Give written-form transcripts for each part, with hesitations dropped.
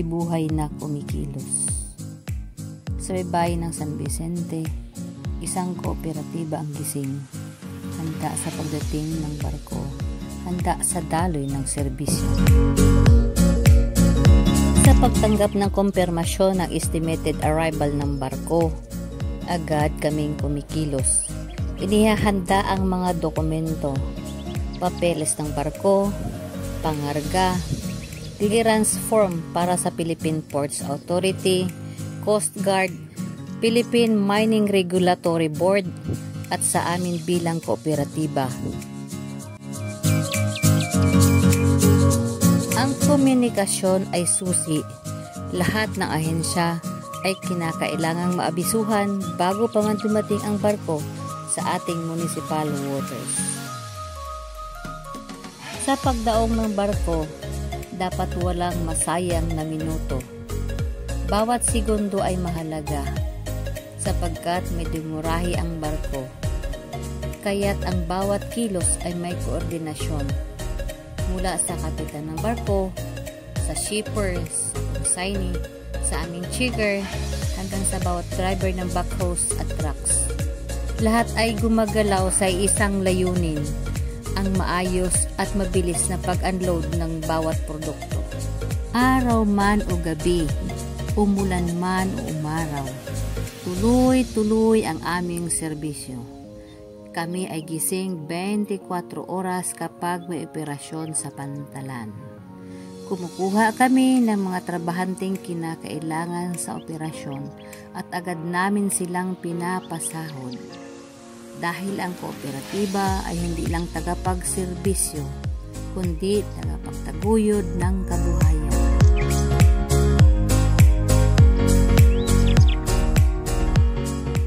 may buhay na kumikilos. Sa bayan ng San Vicente, isang kooperatiba ang gising, handa sa pagdating ng barko, handa sa daloy ng serbisyo. Sa pagtanggap ng kumpirmasyon ng estimated arrival ng barko, agad kaming kumikilos. Inihahanda ang mga dokumento, papeles ng barko, pangarga, clearance form para sa Philippine Ports Authority, Coast Guard, Philippine Mining Regulatory Board at sa amin bilang kooperatiba. Ang komunikasyon ay susi. Lahat ng ahensya ay kinakailangang maabisuhan bago pa man dumating ang barko sa ating municipal waters. Sa pagdaong ng barko, dapat walang masayang na minuto. Bawat segundo ay mahalaga sapagkat may dumurahi ang barko. Kaya't ang bawat kilos ay may koordinasyon. Mula sa kapitan ng barko, sa shippers, sa consignee, sa aming chigger, hanggang sa bawat driver ng backhoes at trucks. Lahat ay gumagalaw sa isang layunin, ang maayos at mabilis na pag-unload ng bawat produkto. Araw man o gabi, umulan man o umaraw, tuloy-tuloy ang aming serbisyo. Kami ay gising 24 oras kapag may operasyon sa pantalan. Kumukuha kami ng mga trabahanteng kinakailangan sa operasyon at agad namin silang pinapasahod. Dahil ang kooperatiba ay hindi lang tagapagserbisyo, kundi tagapagtaguyod ng kabuhayan.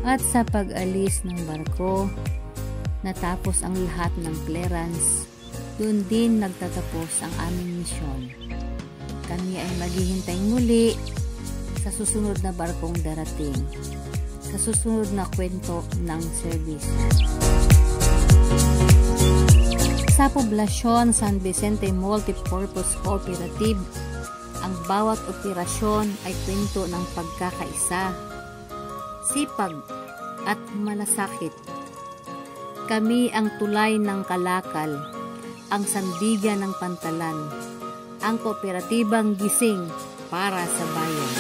At sa pag-alis ng barko, natapos ang lahat ng clearance, doon din nagtatapos ang aming misyon. Kami ay maghihintay muli sa susunod na barkong darating, sa susunod na kwento ng service. Sa poblasyon San Vicente Multipurpose Cooperative, ang bawat operasyon ay kwento ng pagkakaisa, sipag at malasakit. Kami ang tulay ng kalakal, ang sandigan ng pantalan, ang kooperatibang gising para sa bayan.